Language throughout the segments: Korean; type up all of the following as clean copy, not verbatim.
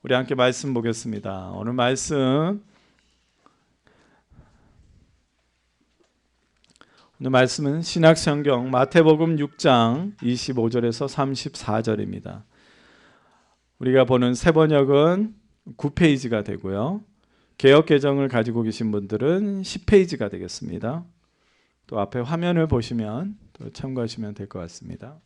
우리 함께 말씀 보겠습니다. 오늘 말씀은 신약성경 마태복음 6장 25절에서 34절입니다. 우리가 보는 새번역은 9페이지가 되고요. 개역개정을 가지고 계신 분들은 10페이지가 되겠습니다. 또 앞에 화면을 보시면 또 참고하시면 될 것 같습니다.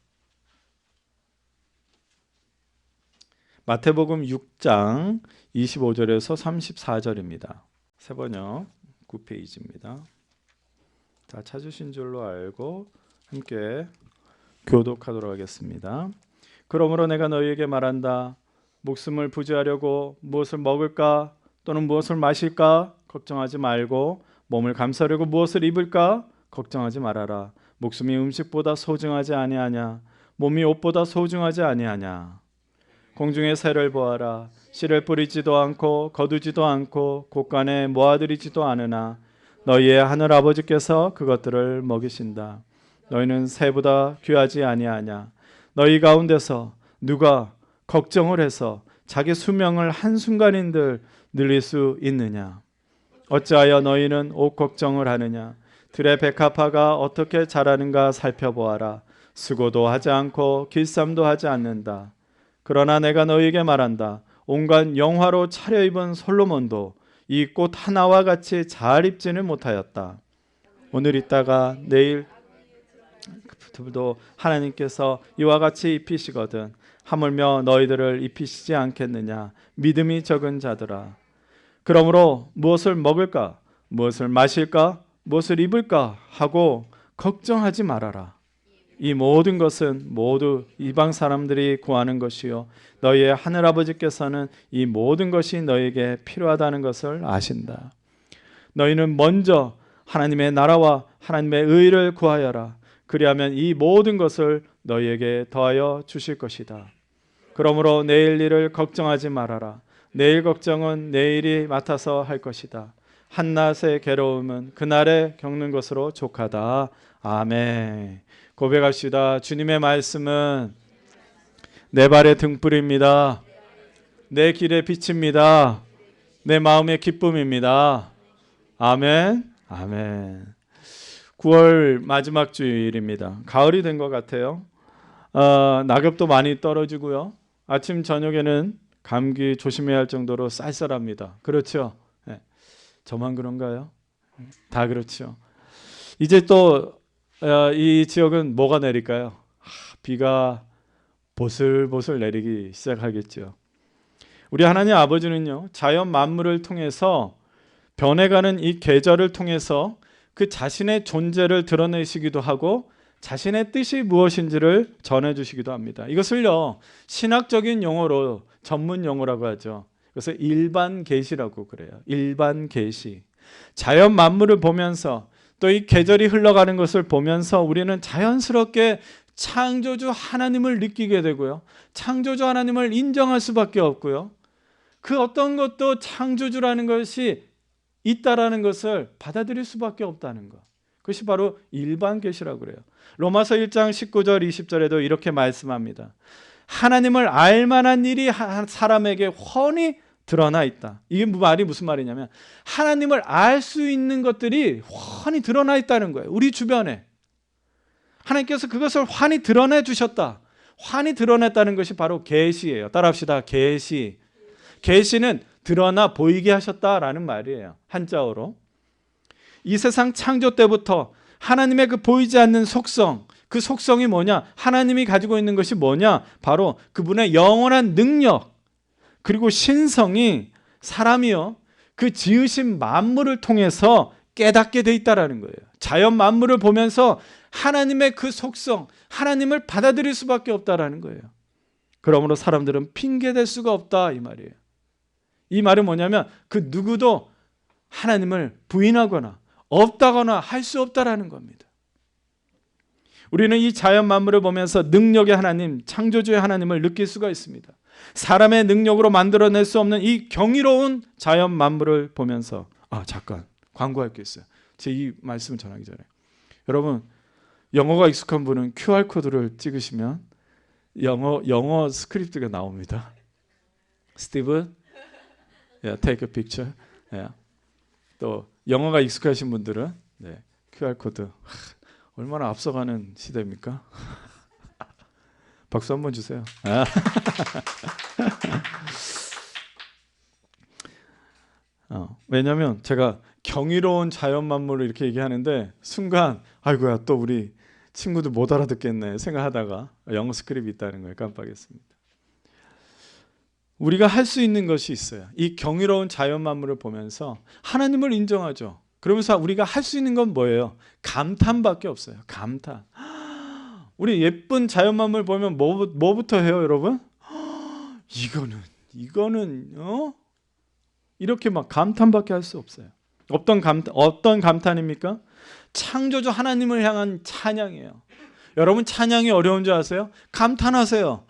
마태복음 6장 25절에서 34절입니다. 새번역 9페이지입니다. 다 찾으신 줄로 알고 함께 교독하도록 하겠습니다. 그러므로 내가 너희에게 말한다. 목숨을 부지하려고 무엇을 먹을까 또는 무엇을 마실까 걱정하지 말고 몸을 감싸려고 무엇을 입을까 걱정하지 말아라. 목숨이 음식보다 소중하지 아니하냐 몸이 옷보다 소중하지 아니하냐. 공중의 새를 보아라. 씨를 뿌리지도 않고 거두지도 않고 곳간에 모아들이지도 않으나 너희의 하늘 아버지께서 그것들을 먹이신다. 너희는 새보다 귀하지 아니하냐. 너희 가운데서 누가 걱정을 해서 자기 수명을 한순간인들 늘릴 수 있느냐. 어찌하여 너희는 옷 걱정을 하느냐. 들의 백합화가 어떻게 자라는가 살펴보아라. 수고도 하지 않고 길쌈도 하지 않는다. 그러나 내가 너희에게 말한다. 온갖 영화로 차려입은 솔로몬도 이 꽃 하나와 같이 잘 입지는 못하였다. 오늘 있다가 내일도 하나님께서 이와 같이 입히시거든 하물며 너희들을 입히시지 않겠느냐. 믿음이 적은 자들아. 그러므로 무엇을 먹을까 무엇을 마실까 무엇을 입을까 하고 걱정하지 말아라. 이 모든 것은 모두 이방 사람들이 구하는 것이요 너희의 하늘아버지께서는 이 모든 것이 너희에게 필요하다는 것을 아신다. 너희는 먼저 하나님의 나라와 하나님의 의를 구하여라. 그리하면 이 모든 것을 너희에게 더하여 주실 것이다. 그러므로 내일 일을 걱정하지 말아라. 내일 걱정은 내일이 맡아서 할 것이다. 한낮의 괴로움은 그날에 겪는 것으로 족하다. 아멘. 고백합시다. 주님의 말씀은 내 발의 등불입니다. 내 길의 빛입니다. 내 마음의 기쁨입니다. 아멘. 아멘. 9월 마지막 주일입니다. 가을이 된 것 같아요. 낙엽도 많이 떨어지고요. 아침 저녁에는 감기 조심해야 할 정도로 쌀쌀합니다. 그렇죠? 네. 저만 그런가요? 다 그렇죠. 이제 또 이 지역은 뭐가 내릴까요? 비가 보슬보슬 내리기 시작하겠죠. 우리 하나님 아버지는요, 자연 만물을 통해서 변해가는 이 계절을 통해서 그 자신의 존재를 드러내시기도 하고 자신의 뜻이 무엇인지를 전해주시기도 합니다. 이것을요, 신학적인 용어로 전문 용어라고 하죠. 그래서 일반 계시라고 그래요. 일반 계시. 자연 만물을 보면서 또 이 계절이 흘러가는 것을 보면서 우리는 자연스럽게 창조주 하나님을 느끼게 되고요. 창조주 하나님을 인정할 수밖에 없고요. 그 어떤 것도 창조주라는 것이 있다라는 것을 받아들일 수밖에 없다는 것. 그것이 바로 일반 계시라고 그래요. 로마서 1장 19절 20절에도 이렇게 말씀합니다. 하나님을 알 만한 일이 사람에게 훤히 드러나 있다. 이게 말이 무슨 말이냐면 하나님을 알 수 있는 것들이 훤히 드러나 있다는 거예요. 우리 주변에. 하나님께서 그것을 훤히 드러내 주셨다. 훤히 드러냈다는 것이 바로 계시예요. 따라합시다. 계시. 계시는 드러나 보이게 하셨다라는 말이에요. 한자어로. 이 세상 창조 때부터 하나님의 그 보이지 않는 속성, 그 속성이 뭐냐? 하나님이 가지고 있는 것이 뭐냐? 바로 그분의 영원한 능력, 그리고 신성이 사람이요 그 지으신 만물을 통해서 깨닫게 돼 있다라는 거예요. 자연 만물을 보면서 하나님의 그 속성, 하나님을 받아들일 수밖에 없다라는 거예요. 그러므로 사람들은 핑계댈 수가 없다 이 말이에요. 이 말은 뭐냐면 그 누구도 하나님을 부인하거나 없다거나 할 수 없다라는 겁니다. 우리는 이 자연 만물을 보면서 능력의 하나님, 창조주의 하나님을 느낄 수가 있습니다. 사람의 능력으로 만들어낼 수 없는 이 경이로운 자연 만물을 보면서 잠깐 광고할 게 있어요. 제 이 말씀을 전하기 전에 여러분 영어가 익숙한 분은 QR코드를 찍으시면 영어 스크립트가 나옵니다. 스티븐, yeah, take a picture. Yeah. 또 영어가 익숙하신 분들은 네, QR 코드. 얼마나 앞서가는 시대입니까? 박수 한번 주세요. 왜냐하면 제가 경이로운 자연 만물을 이렇게 얘기하는데 순간 아이고야 또 우리 친구들 못 알아듣겠네 생각하다가 영어 스크립이 있다는 걸 깜빡했습니다. 우리가 할 수 있는 것이 있어요. 이 경이로운 자연 만물을 보면서 하나님을 인정하죠. 그러면서 우리가 할 수 있는 건 뭐예요? 감탄밖에 없어요. 감탄. 우리 예쁜 자연 만물 보면 뭐부터 해요, 여러분? 이거는 이렇게 막 감탄밖에 할 수 없어요. 어떤 감탄입니까? 창조주 하나님을 향한 찬양이에요. 여러분 찬양이 어려운 줄 아세요? 감탄하세요.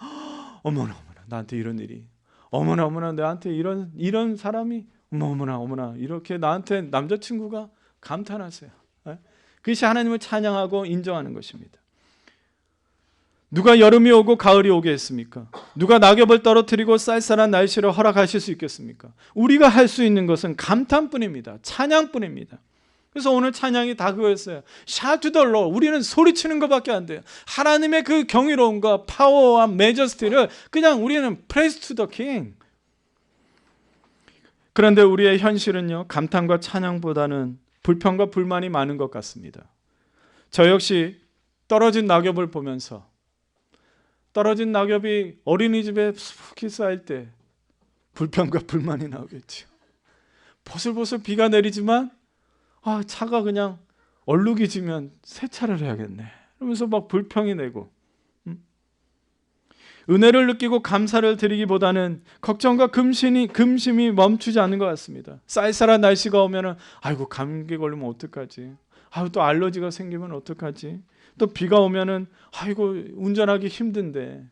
어머나 나한테 이런 일이, 어머나 나한테 이런 사람이, 어머나 이렇게 나한테 남자친구가, 감탄하세요. 그것이 하나님을 찬양하고 인정하는 것입니다. 누가 여름이 오고 가을이 오게 했습니까? 누가 낙엽을 떨어뜨리고 쌀쌀한 날씨를 허락하실 수 있겠습니까? 우리가 할 수 있는 것은 감탄뿐입니다. 찬양뿐입니다. 그래서 오늘 찬양이 다 그거였어요. Shout to the Lord. 우리는 소리치는 것밖에 안 돼요. 하나님의 그 경이로움과 파워와 매저스티를 그냥 우리는 praise to the King. 그런데 우리의 현실은요, 감탄과 찬양보다는 불평과 불만이 많은 것 같습니다. 저 역시 떨어진 낙엽을 보면서, 떨어진 낙엽이 어린이집에 수북히 쌓일 때 불평과 불만이 나오겠죠. 보슬보슬 비가 내리지만 차가 그냥 얼룩이 지면 세차를 해야겠네 그러면서 막 불평이 내고, 은혜를 느끼고 감사를 드리기보다는 걱정과 금심이 멈추지 않는 것 같습니다. 쌀쌀한 날씨가 오면은 아이고 감기 걸리면 어떡하지, 또 알러지가 생기면 어떡하지, 또 비가 오면은 아이고 운전하기 힘든데.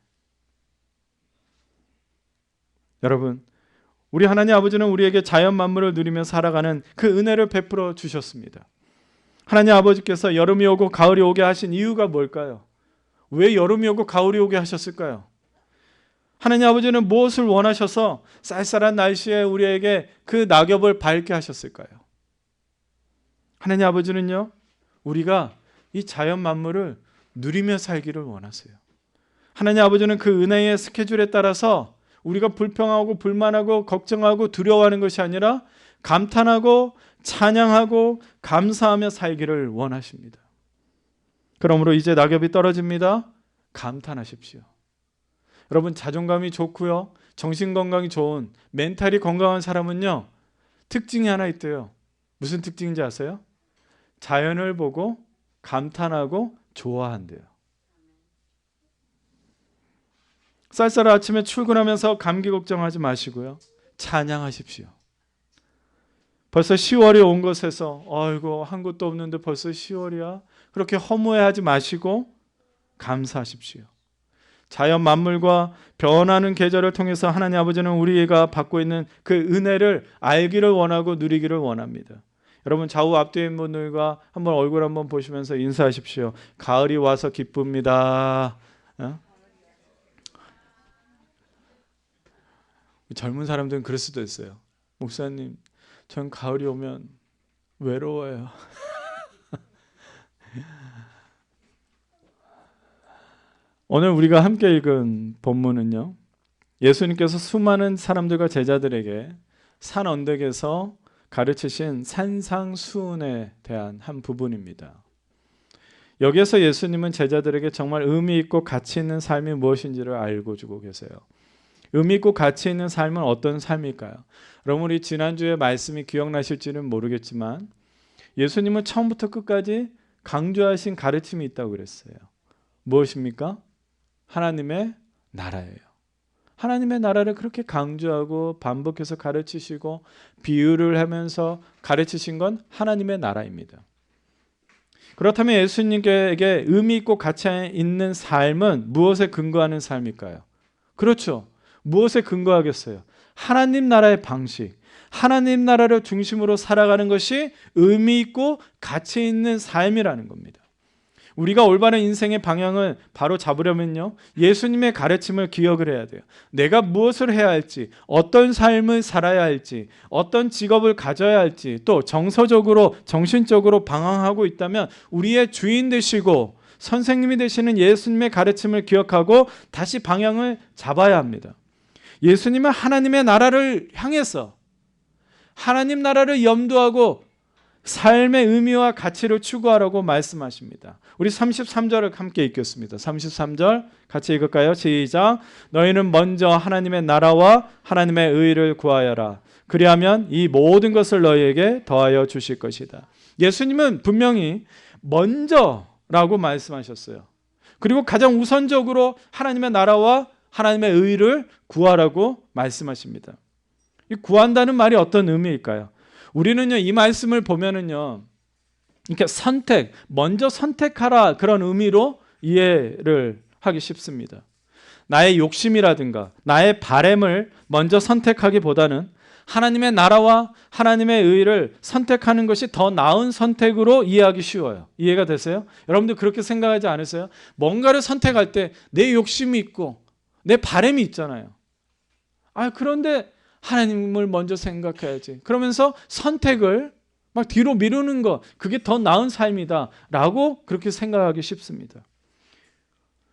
여러분, 우리 하나님 아버지는 우리에게 자연 만물을 누리며 살아가는 그 은혜를 베풀어 주셨습니다. 하나님 아버지께서 여름이 오고 가을이 오게 하신 이유가 뭘까요? 왜 여름이 오고 가을이 오게 하셨을까요? 하나님 아버지는 무엇을 원하셔서 쌀쌀한 날씨에 우리에게 그 낙엽을 밟게 하셨을까요? 하나님 아버지는요, 우리가 이 자연 만물을 누리며 살기를 원하세요. 하나님 아버지는 그 은혜의 스케줄에 따라서 우리가 불평하고 불만하고 걱정하고 두려워하는 것이 아니라 감탄하고 찬양하고 감사하며 살기를 원하십니다. 그러므로 이제 낙엽이 떨어집니다. 감탄하십시오. 여러분, 자존감이 좋고요, 정신건강이 좋은, 멘탈이 건강한 사람은요, 특징이 하나 있대요. 무슨 특징인지 아세요? 자연을 보고 감탄하고 좋아한대요. 쌀쌀한 아침에 출근하면서 감기 걱정하지 마시고요, 찬양하십시오. 벌써 10월이 온 것에서 아이고 한 것도 없는데 벌써 10월이야, 그렇게 허무해하지 마시고 감사하십시오. 자연 만물과 변하는 계절을 통해서 하나님 아버지는 우리가 받고 있는 그 은혜를 알기를 원하고 누리기를 원합니다. 여러분, 좌우 앞뒤에 있는 분들과 한번 얼굴 한번 보시면서 인사하십시오. 가을이 와서 기쁩니다. 젊은 사람들은 그럴 수도 있어요. 목사님, 전 가을이 오면 외로워요. 오늘 우리가 함께 읽은 본문은요, 예수님께서 수많은 사람들과 제자들에게 산 언덕에서 가르치신 산상수훈에 대한 한 부분입니다. 여기에서 예수님은 제자들에게 정말 의미 있고 가치 있는 삶이 무엇인지를 알고 주고 계세요. 의미 있고 가치 있는 삶은 어떤 삶일까요? 여러분, 우리 지난주에 말씀이 기억나실지는 모르겠지만 예수님은 처음부터 끝까지 강조하신 가르침이 있다고 그랬어요. 무엇입니까? 하나님의 나라예요. 하나님의 나라를 그렇게 강조하고 반복해서 가르치시고 비유를 하면서 가르치신 건 하나님의 나라입니다. 그렇다면 예수님에게 의미 있고 가치 있는 삶은 무엇에 근거하는 삶일까요? 그렇죠. 무엇에 근거하겠어요? 하나님 나라의 방식, 하나님 나라를 중심으로 살아가는 것이 의미 있고 가치 있는 삶이라는 겁니다. 우리가 올바른 인생의 방향을 바로 잡으려면요, 예수님의 가르침을 기억을 해야 돼요. 내가 무엇을 해야 할지, 어떤 삶을 살아야 할지, 어떤 직업을 가져야 할지, 또 정서적으로 정신적으로 방황하고 있다면 우리의 주인 되시고 선생님이 되시는 예수님의 가르침을 기억하고 다시 방향을 잡아야 합니다. 예수님은 하나님의 나라를 향해서 하나님 나라를 염두하고 삶의 의미와 가치를 추구하라고 말씀하십니다. 우리 33절을 함께 읽겠습니다. 33절 같이 읽을까요? 시작. 너희는 먼저 하나님의 나라와 하나님의 의를 구하여라. 그리하면 이 모든 것을 너희에게 더하여 주실 것이다. 예수님은 분명히 먼저라고 말씀하셨어요. 그리고 가장 우선적으로 하나님의 나라와 하나님의 의를 구하라고 말씀하십니다. 이 구한다는 말이 어떤 의미일까요? 우리는요, 이 말씀을 보면은요, 이렇게 선택, 먼저 선택하라 그런 의미로 이해를 하기 쉽습니다. 나의 욕심이라든가 나의 바램을 먼저 선택하기보다는 하나님의 나라와 하나님의 의를 선택하는 것이 더 나은 선택으로 이해하기 쉬워요. 이해가 되세요? 여러분들 그렇게 생각하지 않으세요? 뭔가를 선택할 때 내 욕심이 있고 내 바램이 있잖아요. 그런데 하나님을 먼저 생각해야지. 그러면서 선택을 막 뒤로 미루는 것, 그게 더 나은 삶이다 라고 그렇게 생각하기 쉽습니다.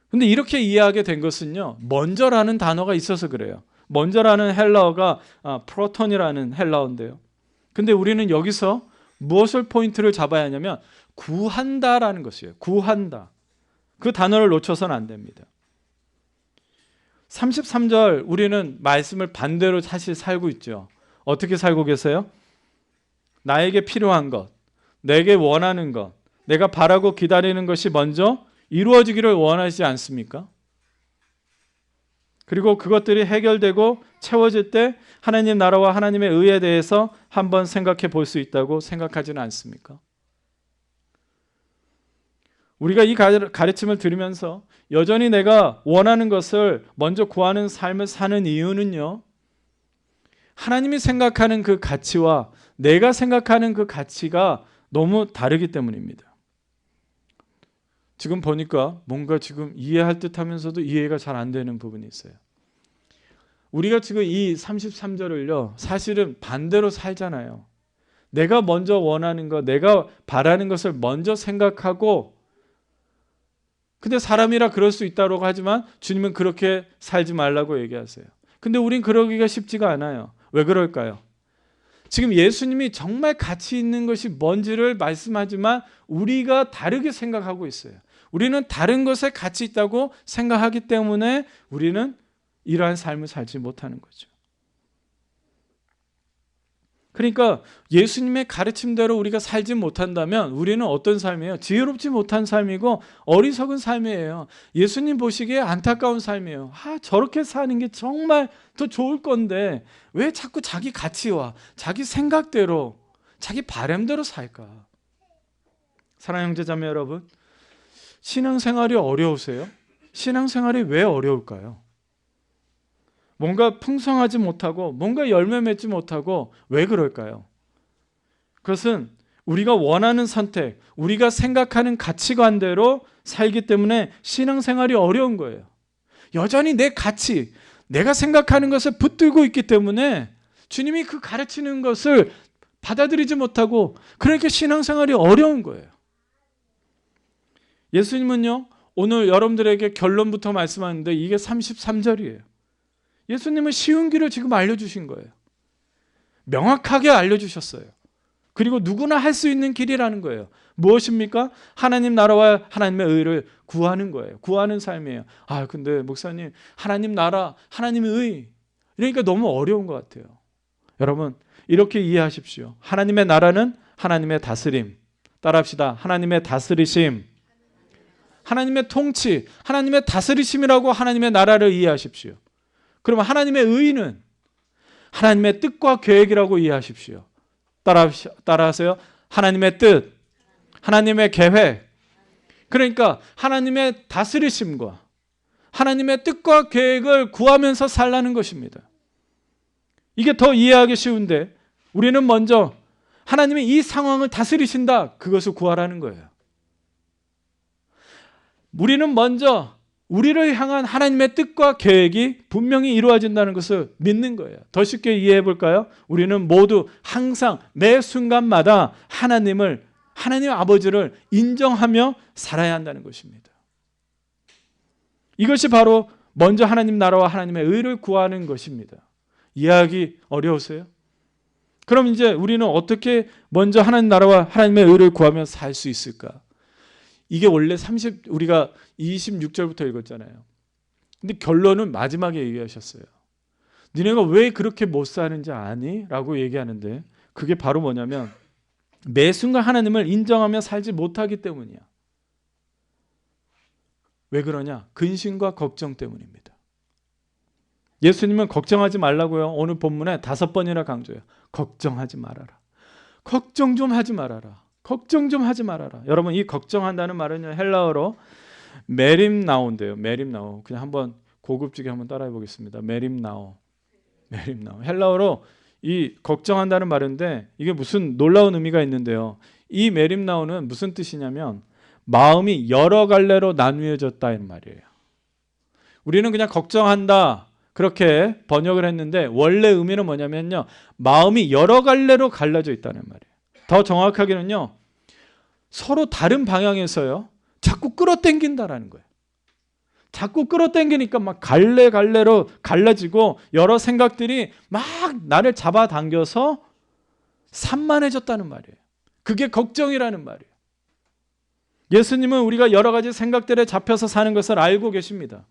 근데 이렇게 이해하게 된 것은요, 먼저라는 단어가 있어서 그래요. 먼저라는 헬라어가 프로톤이라는 헬라어인데요. 근데 우리는 여기서 무엇을 포인트를 잡아야 하냐면 구한다라는 것이에요. 구한다. 그 단어를 놓쳐서는 안 됩니다. 33절 우리는 말씀을 반대로 사실 살고 있죠. 어떻게 살고 계세요? 나에게 필요한 것, 내게 원하는 것, 내가 바라고 기다리는 것이 먼저 이루어지기를 원하지 않습니까? 그리고 그것들이 해결되고 채워질 때 하나님 나라와 하나님의 의에 대해서 한번 생각해 볼 수 있다고 생각하지는 않습니까? 우리가 이 가르침을 들으면서 여전히 내가 원하는 것을 먼저 구하는 삶을 사는 이유는요, 하나님이 생각하는 그 가치와 내가 생각하는 그 가치가 너무 다르기 때문입니다. 지금 보니까 뭔가 지금 이해할 듯 하면서도 이해가 잘 안 되는 부분이 있어요. 우리가 지금 이 33절을요, 사실은 반대로 살잖아요. 내가 먼저 원하는 것, 내가 바라는 것을 먼저 생각하고, 근데 사람이라 그럴 수 있다고 하지만 주님은 그렇게 살지 말라고 얘기하세요. 근데 우린 그러기가 쉽지가 않아요. 왜 그럴까요? 지금 예수님이 정말 가치 있는 것이 뭔지를 말씀하지만 우리가 다르게 생각하고 있어요. 우리는 다른 것에 가치 있다고 생각하기 때문에 우리는 이러한 삶을 살지 못하는 거죠. 그러니까 예수님의 가르침대로 우리가 살지 못한다면 우리는 어떤 삶이에요? 지혜롭지 못한 삶이고 어리석은 삶이에요. 예수님 보시기에 안타까운 삶이에요. 저렇게 사는 게 정말 더 좋을 건데 왜 자꾸 자기 가치와 자기 생각대로 자기 바람대로 살까? 사랑하는 형제자매 여러분, 신앙생활이 어려우세요? 신앙생활이 왜 어려울까요? 뭔가 풍성하지 못하고 뭔가 열매 맺지 못하고 왜 그럴까요? 그것은 우리가 원하는 선택, 우리가 생각하는 가치관대로 살기 때문에 신앙생활이 어려운 거예요. 여전히 내 가치, 내가 생각하는 것을 붙들고 있기 때문에 주님이 그 가르치는 것을 받아들이지 못하고 그러니까 신앙생활이 어려운 거예요. 예수님은요, 오늘 여러분들에게 결론부터 말씀하는데 이게 33절이에요. 예수님은 쉬운 길을 지금 알려주신 거예요. 명확하게 알려주셨어요. 그리고 누구나 할 수 있는 길이라는 거예요. 무엇입니까? 하나님 나라와 하나님의 의를 구하는 거예요. 구하는 삶이에요. 근데 목사님, 하나님 나라, 하나님의 의, 이러니까 너무 어려운 것 같아요. 여러분, 이렇게 이해하십시오. 하나님의 나라는 하나님의 다스림. 따라합시다. 하나님의 다스리심. 하나님의 통치, 하나님의 다스리심이라고 하나님의 나라를 이해하십시오. 그러면 하나님의 의는 하나님의 뜻과 계획이라고 이해하십시오. 따라하세요. 하나님의 뜻, 하나님의 계획. 그러니까 하나님의 다스리심과 하나님의 뜻과 계획을 구하면서 살라는 것입니다. 이게 더 이해하기 쉬운데 우리는 먼저 하나님이 이 상황을 다스리신다, 그것을 구하라는 거예요. 우리는 먼저 우리를 향한 하나님의 뜻과 계획이 분명히 이루어진다는 것을 믿는 거예요. 더 쉽게 이해해 볼까요? 우리는 모두 항상 매 순간마다 하나님 아버지를 인정하며 살아야 한다는 것입니다. 이것이 바로 먼저 하나님 나라와 하나님의 의를 구하는 것입니다. 이해하기 어려우세요? 그럼 이제 우리는 어떻게 먼저 하나님 나라와 하나님의 의를 구하며 살 수 있을까? 이게 원래 우리가 26절부터 읽었잖아요. 근데 결론은 마지막에 얘기하셨어요. 니네가 왜 그렇게 못 사는지 아니? 라고 얘기하는데 그게 바로 뭐냐면 매 순간 하나님을 인정하며 살지 못하기 때문이야. 왜 그러냐? 근심과 걱정 때문입니다. 예수님은 걱정하지 말라고요. 오늘 본문에 5번이나 강조해요. 걱정하지 말아라. 걱정 좀 하지 말아라. 걱정 좀 하지 말아라. 여러분, 이 걱정한다는 말은요, 헬라어로 메림나오인데요. 메림나오. 그냥 한번 고급지게 한번 따라해 보겠습니다. 메림나오. 헬라어로 이 걱정한다는 말인데 이게 무슨 놀라운 의미가 있는데요. 이 메림나오는 무슨 뜻이냐면 마음이 여러 갈래로 나뉘어졌다는 말이에요. 우리는 그냥 걱정한다 그렇게 번역을 했는데 원래 의미는 뭐냐면요, 마음이 여러 갈래로 갈라져 있다는 말이에요. 더 정확하게는요, 서로 다른 방향에서요 자꾸 끌어당긴다라는 거예요. 자꾸 끌어당기니까 막 갈래로 갈라지고 여러 생각들이 막 나를 잡아당겨서 산만해졌다는 말이에요. 그게 걱정이라는 말이에요. 예수님은 우리가 여러 가지 생각들에 잡혀서 사는 것을 알고 계십니다.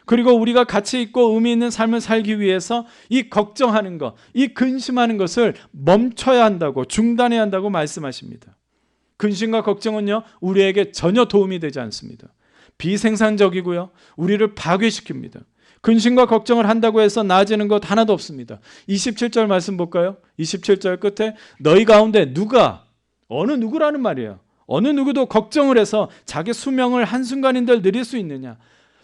그리고 우리가 가치 있고 의미 있는 삶을 살기 위해서 이 걱정하는 것, 이 근심하는 것을 멈춰야 한다고, 중단해야 한다고 말씀하십니다. 근심과 걱정은요, 우리에게 전혀 도움이 되지 않습니다. 비생산적이고요, 우리를 파괴시킵니다. 근심과 걱정을 한다고 해서 나아지는 것 하나도 없습니다. 27절 말씀 볼까요? 27절 끝에 너희 가운데 어느 누구라는 말이에요. 어느 누구도 걱정을 해서 자기 수명을 한순간인들 늘릴 수 있느냐.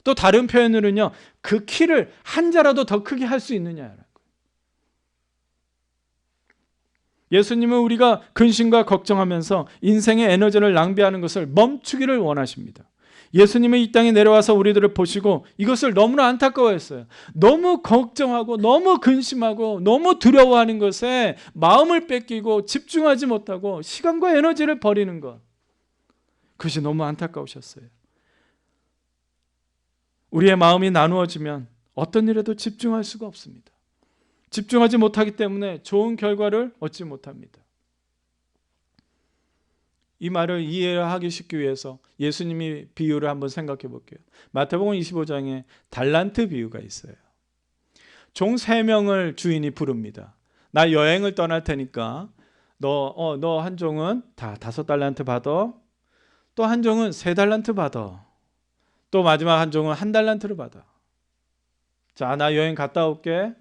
또 다른 표현으로는요, 그 키를 한 자라도 더 크게 할 수 있느냐라고. 예수님은 우리가 근심과 걱정하면서 인생의 에너지를 낭비하는 것을 멈추기를 원하십니다. 예수님은 이 땅에 내려와서 우리들을 보시고 이것을 너무나 안타까워했어요. 너무 걱정하고 너무 근심하고 너무 두려워하는 것에 마음을 뺏기고 집중하지 못하고 시간과 에너지를 버리는 것, 그것이 너무 안타까우셨어요. 우리의 마음이 나누어지면 어떤 일에도 집중할 수가 없습니다. 집중하지 못하기 때문에 좋은 결과를 얻지 못합니다. 이 말을 이해하기 쉽기 위해서 예수님이 비유를 한번 생각해 볼게요. 마태복음 25장에 달란트 비유가 있어요. 종 3명을 주인이 부릅니다. 나 여행을 떠날 테니까 너 한 종은 다 5달란트 받아. 또 한 종은 3달란트 받아. 또 마지막 한 종은 1달란트를 받아. 자, 나 여행 갔다 올게.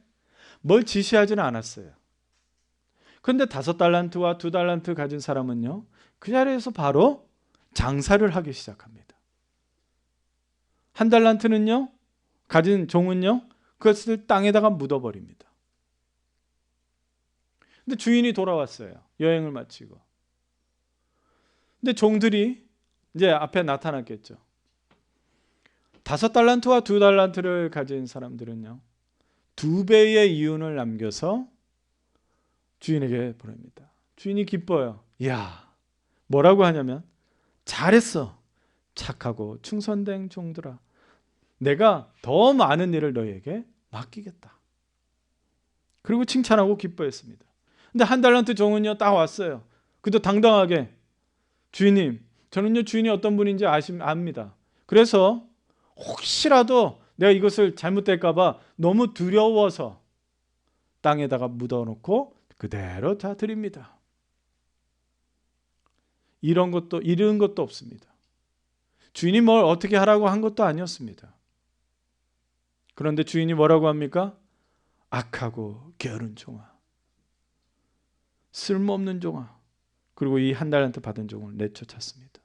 뭘 지시하지는 않았어요. 그런데 5달란트와 2달란트 가진 사람은요, 그 자리에서 바로 장사를 하기 시작합니다. 1달란트는요, 가진 종은요, 그것을 땅에다가 묻어버립니다. 근데 주인이 돌아왔어요. 여행을 마치고. 근데 종들이 이제 앞에 나타났겠죠. 5달란트와 2달란트를 가진 사람들은요, 2배의 이윤을 남겨서 주인에게 보냅니다. 주인이 기뻐요. 이야, 뭐라고 하냐면, 잘했어, 착하고 충성된 종들아, 내가 더 많은 일을 너희에게 맡기겠다. 그리고 칭찬하고 기뻐했습니다. 근데 1달란트 종은요, 딱 왔어요. 그도 당당하게, 주인님, 저는요 주인이 어떤 분인지 압니다. 그래서 혹시라도 내가 이것을 잘못될까 봐 너무 두려워서 땅에다가 묻어놓고 그대로 다 드립니다. 이런 것도 없습니다. 주인이 뭘 어떻게 하라고 한 것도 아니었습니다. 그런데 주인이 뭐라고 합니까? 악하고 게으른 종아, 쓸모없는 종아. 그리고 이 1달란트 받은 종을 내쫓았습니다.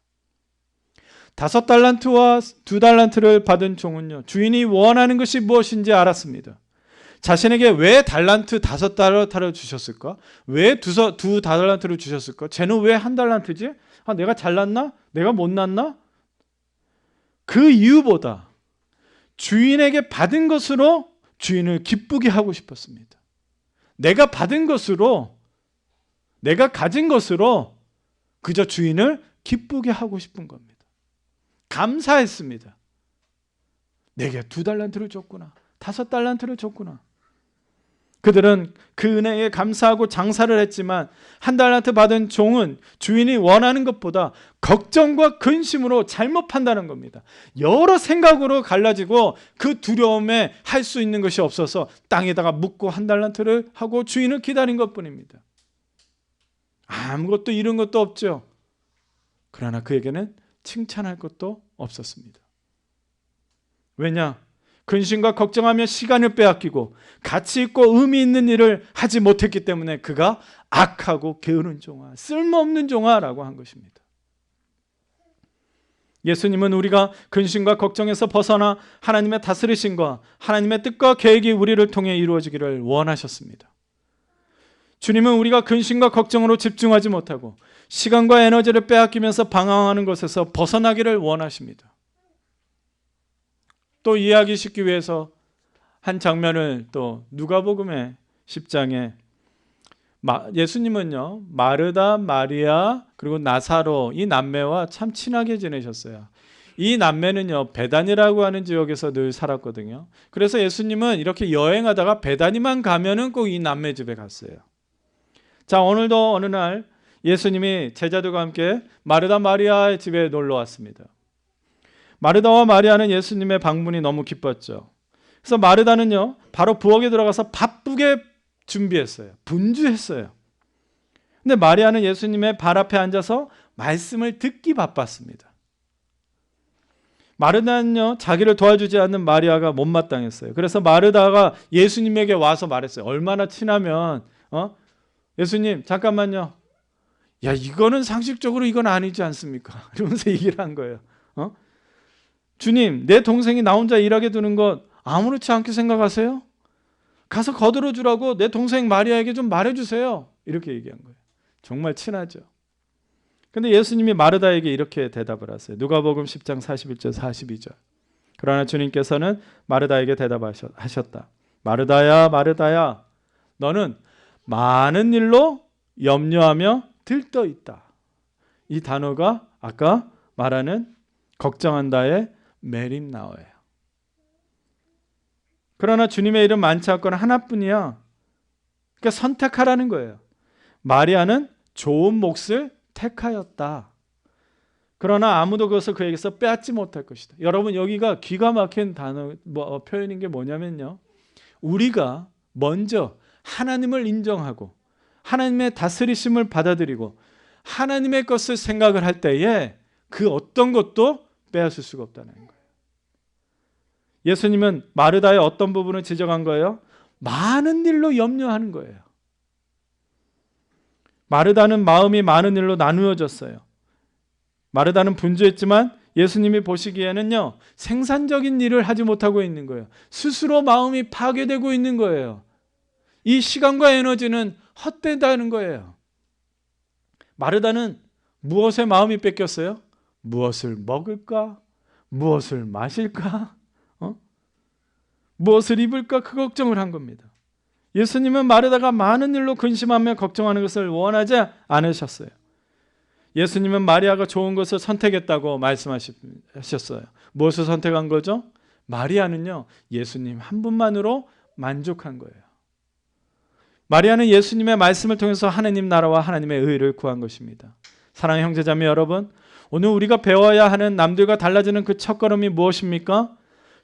5달란트와 2달란트를 받은 종은요, 주인이 원하는 것이 무엇인지 알았습니다. 자신에게 왜 달란트 5달란트를 주셨을까? 왜 2달란트를 주셨을까? 쟤는 왜 1달란트지? 내가 잘났나? 내가 못났나? 그 이유보다 주인에게 받은 것으로 주인을 기쁘게 하고 싶었습니다. 내가 받은 것으로, 내가 가진 것으로 그저 주인을 기쁘게 하고 싶은 겁니다. 감사했습니다. 내게 2달란트를 줬구나, 5달란트를 줬구나. 그들은 그 은혜에 감사하고 장사를 했지만 1달란트 받은 종은 주인이 원하는 것보다 걱정과 근심으로 잘못 판단한 겁니다. 여러 생각으로 갈라지고 그 두려움에 할 수 있는 것이 없어서 땅에다가 묻고 1달란트를 하고 주인을 기다린 것뿐입니다. 아무것도 잃은 것도 없죠. 그러나 그에게는 칭찬할 것도 없었습니다. 왜냐? 근심과 걱정하며 시간을 빼앗기고 가치 있고 의미 있는 일을 하지 못했기 때문에 그가 악하고 게으른 종아, 쓸모없는 종아라고 한 것입니다. 예수님은 우리가 근심과 걱정에서 벗어나 하나님의 다스리심과 하나님의 뜻과 계획이 우리를 통해 이루어지기를 원하셨습니다. 주님은 우리가 근심과 걱정으로 집중하지 못하고 시간과 에너지를 빼앗기면서 방황하는 것에서 벗어나기를 원하십니다. 또 이해하기 쉽기 위해서 한 장면을 또 누가복음의 10장에 예수님은요, 마르다, 마리아 그리고 나사로 이 남매와 참 친하게 지내셨어요. 이 남매는요, 베다니라고 하는 지역에서 늘 살았거든요. 그래서 예수님은 이렇게 여행하다가 베다니만 가면은 꼭 이 남매 집에 갔어요. 자, 오늘도 어느 날 예수님이 제자들과 함께 마르다, 마리아의 집에 놀러 왔습니다. 마르다와 마리아는 예수님의 방문이 너무 기뻤죠. 그래서 마르다는요, 바로 부엌에 들어가서 바쁘게 준비했어요. 분주했어요. 근데 마리아는 예수님의 발 앞에 앉아서 말씀을 듣기 바빴습니다. 마르다는요, 자기를 도와주지 않는 마리아가 못마땅했어요. 그래서 마르다가 예수님에게 와서 말했어요. 얼마나 친하면, 예수님 잠깐만요. 야, 이거는 상식적으로 이건 아니지 않습니까? 이러면서 얘기를 한 거예요. 주님, 내 동생이 나 혼자 일하게 두는 것 아무렇지 않게 생각하세요? 가서 거들어 주라고 내 동생 마리아에게 좀 말해주세요. 이렇게 얘기한 거예요. 정말 친하죠. 근데 예수님이 마르다에게 이렇게 대답을 하세요. 누가복음 10장 41절 42절. 그러나 주님께서는 마르다에게 대답하셨다. 마르다야, 마르다야, 너는 많은 일로 염려하며 들떠 있다. 이 단어가 아까 말하는 걱정한다의 메림나어예요. 그러나 주님의 일은 많지 않거나 하나뿐이야. 그러니까 선택하라는 거예요. 마리아는 좋은 몫을 택하였다. 그러나 아무도 그것을 그에게서 빼앗지 못할 것이다. 여러분, 여기가 기가 막힌 단어 표현인 게 뭐냐면요, 우리가 먼저 하나님을 인정하고 하나님의 다스리심을 받아들이고 하나님의 것을 생각을 할 때에 그 어떤 것도 빼앗을 수가 없다는 거예요. 예수님은 마르다의 어떤 부분을 지적한 거예요? 많은 일로 염려하는 거예요. 마르다는 마음이 많은 일로 나누어졌어요. 마르다는 분주했지만 예수님이 보시기에는요, 생산적인 일을 하지 못하고 있는 거예요. 스스로 마음이 파괴되고 있는 거예요. 이 시간과 에너지는 헛되다는 거예요. 마르다는 무엇에 마음이 뺏겼어요? 무엇을 먹을까? 무엇을 마실까? 무엇을 입을까? 그 걱정을 한 겁니다. 예수님은 마르다가 많은 일로 근심하며 걱정하는 것을 원하지 않으셨어요. 예수님은 마리아가 좋은 것을 선택했다고 말씀하셨어요. 무엇을 선택한 거죠? 마리아는요, 예수님 한 분만으로 만족한 거예요. 마리아는 예수님의 말씀을 통해서 하나님 나라와 하나님의 의를 구한 것입니다. 사랑하는 형제자매 여러분, 오늘 우리가 배워야 하는 남들과 달라지는 그 첫걸음이 무엇입니까?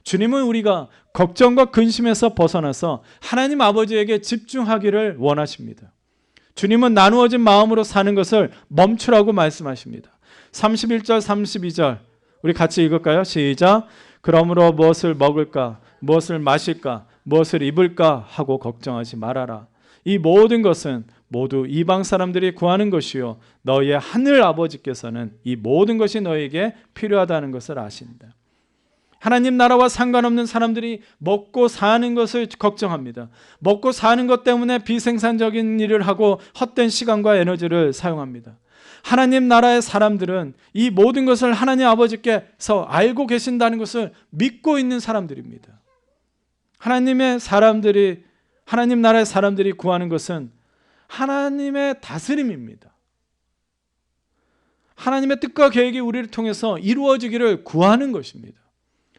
주님은 우리가 걱정과 근심에서 벗어나서 하나님 아버지에게 집중하기를 원하십니다. 주님은 나누어진 마음으로 사는 것을 멈추라고 말씀하십니다. 31절 32절 우리 같이 읽을까요? 시작. 그러므로 무엇을 먹을까? 무엇을 마실까? 무엇을 입을까? 하고 걱정하지 말아라. 이 모든 것은 모두 이방 사람들이 구하는 것이요 너희의 하늘 아버지께서는 이 모든 것이 너희에게 필요하다는 것을 아신다. 하나님 나라와 상관없는 사람들이 먹고 사는 것을 걱정합니다. 먹고 사는 것 때문에 비생산적인 일을 하고 헛된 시간과 에너지를 사용합니다. 하나님 나라의 사람들은 이 모든 것을 하나님 아버지께서 알고 계신다는 것을 믿고 있는 사람들입니다. 하나님 나라의 사람들이 구하는 것은 하나님의 다스림입니다. 하나님의 뜻과 계획이 우리를 통해서 이루어지기를 구하는 것입니다.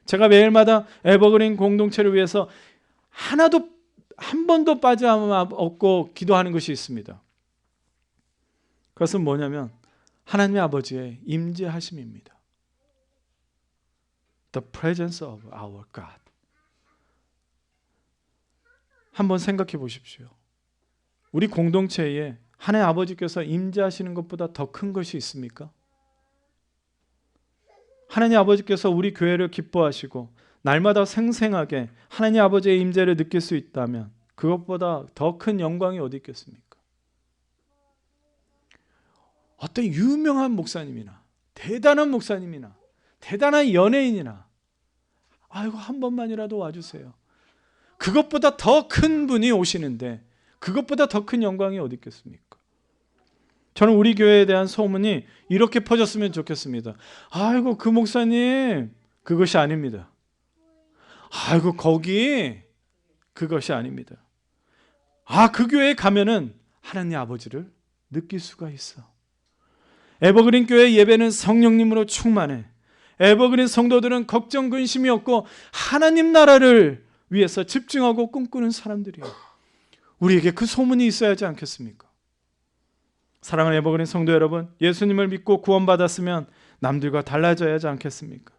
제가 매일마다 에버그린 공동체를 위해서 한 번도 빠짐없고 기도하는 것이 있습니다. 그것은 뭐냐면 하나님의 아버지의 임재하심입니다. The presence of our God. 한번 생각해 보십시오. 우리 공동체에 하나님 아버지께서 임재하시는 것보다 더 큰 것이 있습니까? 하나님 아버지께서 우리 교회를 기뻐하시고 날마다 생생하게 하나님 아버지의 임재를 느낄 수 있다면 그것보다 더 큰 영광이 어디 있겠습니까? 어떤 유명한 목사님이나 대단한 목사님이나 대단한 연예인이나 아이고 한 번만이라도 와주세요. 그것보다 더 큰 분이 오시는데 그것보다 더 큰 영광이 어디 있겠습니까? 저는 우리 교회에 대한 소문이 이렇게 퍼졌으면 좋겠습니다. 아이고 그 목사님 그것이 아닙니다. 아이고 거기 그것이 아닙니다. 그 교회에 가면은 하나님 아버지를 느낄 수가 있어. 에버그린 교회 예배는 성령님으로 충만해. 에버그린 성도들은 걱정 근심이 없고 하나님 나라를 위해서 집중하고 꿈꾸는 사람들이에요. 우리에게 그 소문이 있어야 하지 않겠습니까? 사랑하는 에버그린 성도 여러분, 예수님을 믿고 구원받았으면 남들과 달라져야 하지 않겠습니까?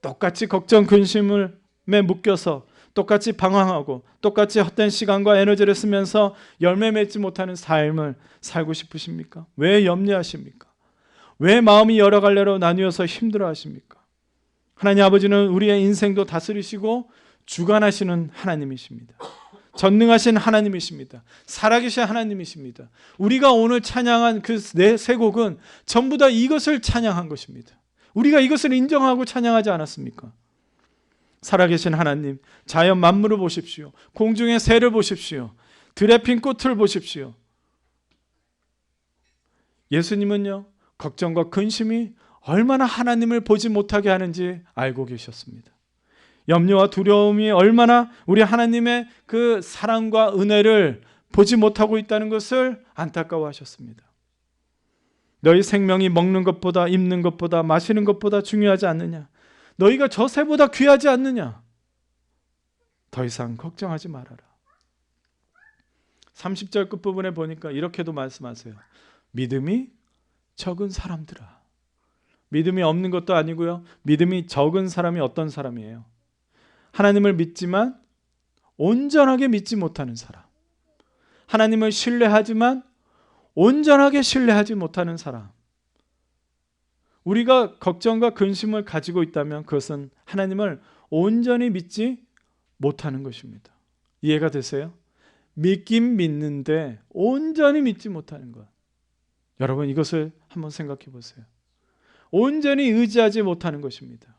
똑같이 걱정 근심에 묶여서 똑같이 방황하고 똑같이 헛된 시간과 에너지를 쓰면서 열매 맺지 못하는 삶을 살고 싶으십니까? 왜 염려하십니까? 왜 마음이 여러 갈래로 나뉘어서 힘들어하십니까? 하나님 아버지는 우리의 인생도 다스리시고 주관하시는 하나님이십니다. 전능하신 하나님이십니다. 살아계신 하나님이십니다. 우리가 오늘 찬양한 그 세 곡은 전부 다 이것을 찬양한 것입니다. 우리가 이것을 인정하고 찬양하지 않았습니까? 살아계신 하나님, 자연 만물을 보십시오. 공중의 새를 보십시오. 들에 핀 꽃을 보십시오. 예수님은요, 걱정과 근심이 얼마나 하나님을 보지 못하게 하는지 알고 계셨습니다. 염려와 두려움이 얼마나 우리 하나님의 그 사랑과 은혜를 보지 못하고 있다는 것을 안타까워하셨습니다. 너희 생명이 먹는 것보다 입는 것보다 마시는 것보다 중요하지 않느냐? 너희가 저 새보다 귀하지 않느냐? 더 이상 걱정하지 말아라. 30절 끝부분에 보니까 이렇게도 말씀하세요. 믿음이 적은 사람들아. 믿음이 없는 것도 아니고요. 믿음이 적은 사람이 어떤 사람이에요? 하나님을 믿지만 온전하게 믿지 못하는 사람. 하나님을 신뢰하지만 온전하게 신뢰하지 못하는 사람. 우리가 걱정과 근심을 가지고 있다면 그것은 하나님을 온전히 믿지 못하는 것입니다. 이해가 되세요? 믿긴 믿는데 온전히 믿지 못하는 것. 여러분 이것을 한번 생각해 보세요. 온전히 의지하지 못하는 것입니다.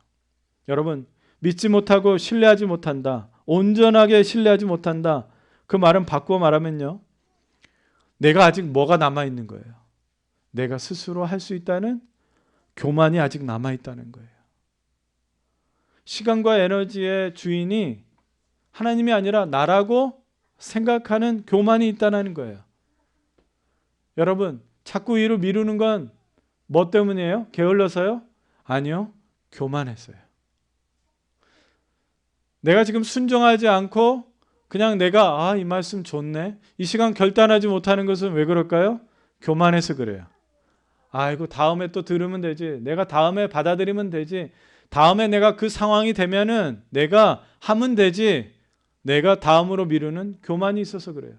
여러분 믿지 못하고 신뢰하지 못한다. 온전하게 신뢰하지 못한다. 그 말은 바꾸어 말하면요. 내가 아직 뭐가 남아있는 거예요. 내가 스스로 할 수 있다는 교만이 아직 남아있다는 거예요. 시간과 에너지의 주인이 하나님이 아니라 나라고 생각하는 교만이 있다는 거예요. 여러분 자꾸 일을 미루는 건 뭐 때문이에요? 게을러서요? 아니요. 교만해서요. 내가 지금 순종하지 않고 그냥 내가 이 말씀 좋네. 이 시간 결단하지 못하는 것은 왜 그럴까요? 교만해서 그래요. 아이고 다음에 또 들으면 되지. 내가 다음에 받아들이면 되지. 다음에 내가 그 상황이 되면은 내가 하면 되지. 내가 다음으로 미루는 교만이 있어서 그래요.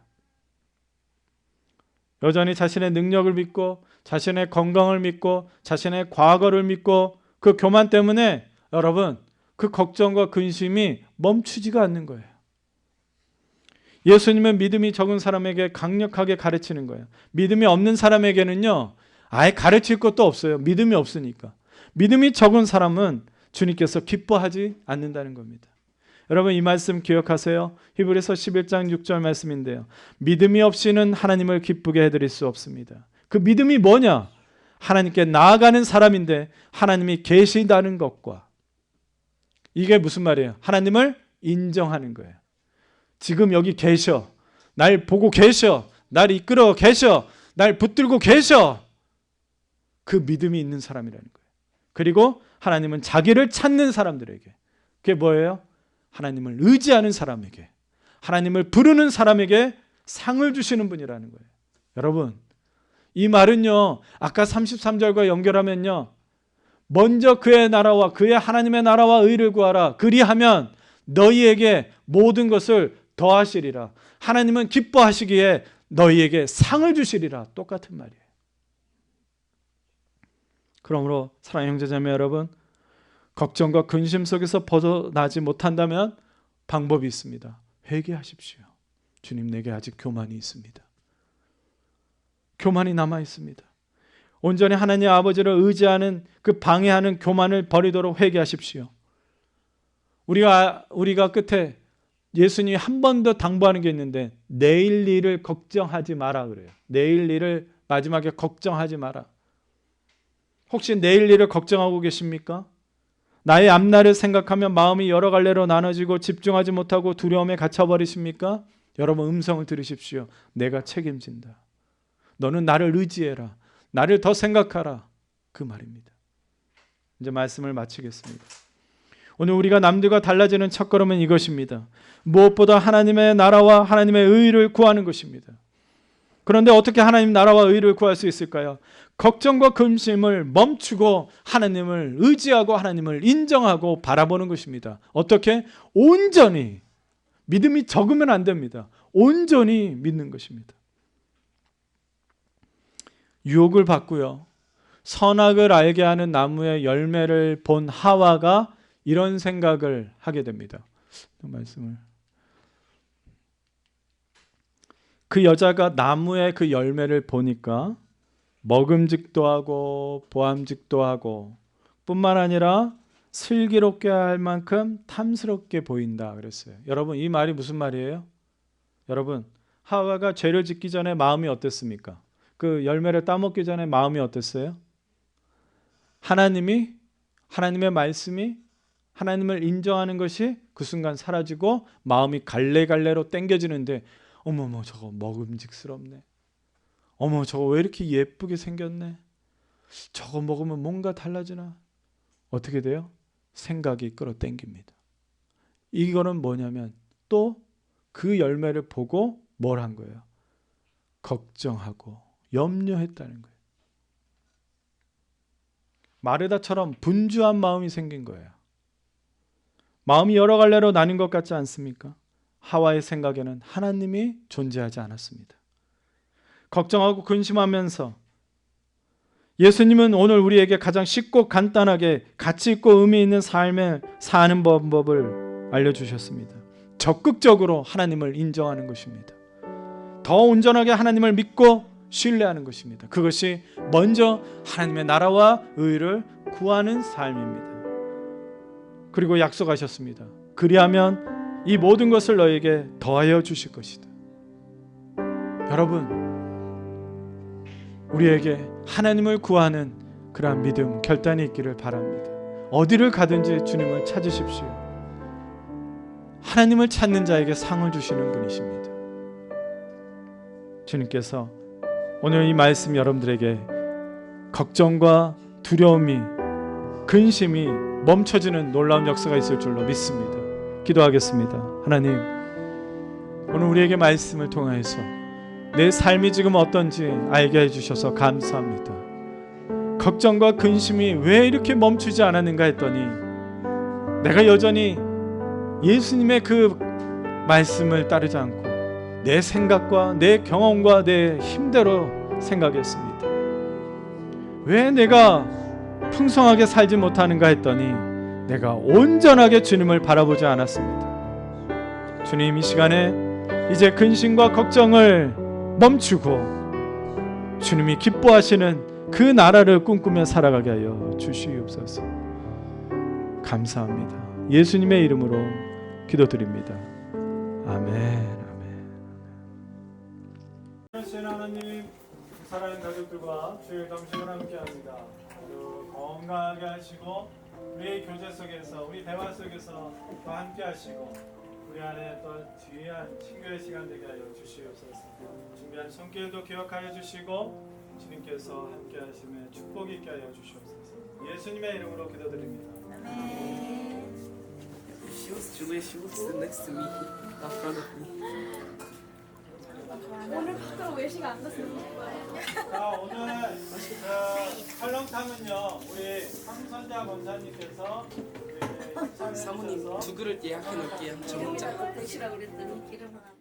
여전히 자신의 능력을 믿고 자신의 건강을 믿고 자신의 과거를 믿고 그 교만 때문에 여러분 그 걱정과 근심이 멈추지가 않는 거예요. 예수님은 믿음이 적은 사람에게 강력하게 가르치는 거예요. 믿음이 없는 사람에게는요. 아예 가르칠 것도 없어요. 믿음이 없으니까. 믿음이 적은 사람은 주님께서 기뻐하지 않는다는 겁니다. 여러분 이 말씀 기억하세요. 히브리서 11장 6절 말씀인데요. 믿음이 없이는 하나님을 기쁘게 해드릴 수 없습니다. 그 믿음이 뭐냐? 하나님께 나아가는 사람인데 하나님이 계시다는 것과, 이게 무슨 말이에요? 하나님을 인정하는 거예요. 지금 여기 계셔, 날 보고 계셔, 날 이끌어 계셔, 날 붙들고 계셔. 그 믿음이 있는 사람이라는 거예요. 그리고 하나님은 자기를 찾는 사람들에게, 그게 뭐예요? 하나님을 의지하는 사람에게, 하나님을 부르는 사람에게 상을 주시는 분이라는 거예요. 여러분, 이 말은요, 아까 33절과 연결하면요, 먼저 그의 나라와 그의 하나님의 나라와 의를 구하라. 그리하면 너희에게 모든 것을 더하시리라. 하나님은 기뻐하시기에 너희에게 상을 주시리라. 똑같은 말이에요. 그러므로 사랑하는 형제자매 여러분, 걱정과 근심 속에서 벗어나지 못한다면 방법이 있습니다. 회개하십시오. 주님, 내게 아직 교만이 있습니다. 교만이 남아 있습니다. 온전히 하나님 아버지를 의지하는 그 방해하는 교만을 버리도록 회개하십시오. 우리가 끝에 예수님이 한 번 더 당부하는 게 있는데, 내일 일을 걱정하지 마라 그래요. 내일 일을 마지막에 걱정하지 마라. 혹시 내일 일을 걱정하고 계십니까? 나의 앞날을 생각하면 마음이 여러 갈래로 나눠지고 집중하지 못하고 두려움에 갇혀버리십니까? 여러분, 음성을 들으십시오. 내가 책임진다. 너는 나를 의지해라. 나를 더 생각하라. 그 말입니다. 이제 말씀을 마치겠습니다. 오늘 우리가 남들과 달라지는 첫걸음은 이것입니다. 무엇보다 하나님의 나라와 하나님의 의를 구하는 것입니다. 그런데 어떻게 하나님 나라와 의를 구할 수 있을까요? 걱정과 근심을 멈추고 하나님을 의지하고 하나님을 인정하고 바라보는 것입니다. 어떻게? 온전히. 믿음이 적으면 안 됩니다. 온전히 믿는 것입니다. 유혹을 받고요, 선악을 알게 하는 나무의 열매를 본 하와가 이런 생각을 하게 됩니다. 그 여자가 나무의 그 열매를 보니까 먹음직도 하고 보암직도 하고 뿐만 아니라 슬기롭게 할 만큼 탐스럽게 보인다 그랬어요. 여러분, 이 말이 무슨 말이에요? 여러분, 하와가 죄를 짓기 전에 마음이 어땠습니까? 그 열매를 따먹기 전에 마음이 어땠어요? 하나님의 말씀이, 하나님을 인정하는 것이 그 순간 사라지고 마음이 갈래갈래로 땡겨지는데, 어머머, 저거 먹음직스럽네. 어머, 저거 왜 이렇게 예쁘게 생겼네. 저거 먹으면 뭔가 달라지나. 어떻게 돼요? 생각이 끌어당깁니다. 이거는 뭐냐면 또 그 열매를 보고 뭘 한 거예요? 걱정하고 염려했다는 거예요. 마르다처럼 분주한 마음이 생긴 거예요. 마음이 여러 갈래로 나뉜 것 같지 않습니까? 하와의 생각에는 하나님이 존재하지 않았습니다. 걱정하고 근심하면서, 예수님은 오늘 우리에게 가장 쉽고 간단하게 가치 있고 의미 있는 삶을 사는 방법을 알려주셨습니다. 적극적으로 하나님을 인정하는 것입니다. 더 온전하게 하나님을 믿고 신뢰하는 것입니다. 그것이 먼저 하나님의 나라와 의를 구하는 삶입니다. 그리고 약속하셨습니다. 그리하면 이 모든 것을 너에게 더하여 주실 것이다. 여러분, 우리에게 하나님을 구하는 그러한 믿음, 결단이 있기를 바랍니다. 어디를 가든지 주님을 찾으십시오. 하나님을 찾는 자에게 상을 주시는 분이십니다. 주님께서 오늘 이 말씀 여러분들에게 걱정과 두려움이, 근심이 멈춰지는 놀라운 역사가 있을 줄로 믿습니다. 기도하겠습니다. 하나님, 오늘 우리에게 말씀을 통하여서 내 삶이 지금 어떤지 알게 해주셔서 감사합니다. 걱정과 근심이 왜 이렇게 멈추지 않았는가 했더니 내가 여전히 예수님의 그 말씀을 따르지 않고 내 생각과 내 경험과 내 힘대로 생각했습니다. 왜 내가 풍성하게 살지 못하는가 했더니 내가 온전하게 주님을 바라보지 않았습니다. 주님, 이 시간에 이제 근심과 걱정을 멈추고 주님이 기뻐하시는 그 나라를 꿈꾸며 살아가게 하여 주시옵소서. 감사합니다. 예수님의 이름으로 기도드립니다. 아멘. 아멘. 하나님, 사랑하는 가족들과 주일 점심을 함께합니다. 모두 건강하게 하시고 우리의 교제 속에서 우리 대화 속에서 또 함께하시고 우리 안에 또 귀한 친교의 시간 되게 하여 주시옵소서. 준비한 손길도 기억하여 주시고 주님께서 함께하심에 축복이 있게 하여 주시옵소서. 예수님의 이름으로 기도드립니다. Julia, she was next to me, not front of me. 오늘 밖으로 외식 안 갔어요. 자, 오늘 설렁탕은요 우리 황선자 권사님께서 우리 협찬해 사모님 주셔서 두 그릇 예약해 놓을게요. 저 혼자. 드시라고 그랬더니 기름 하나.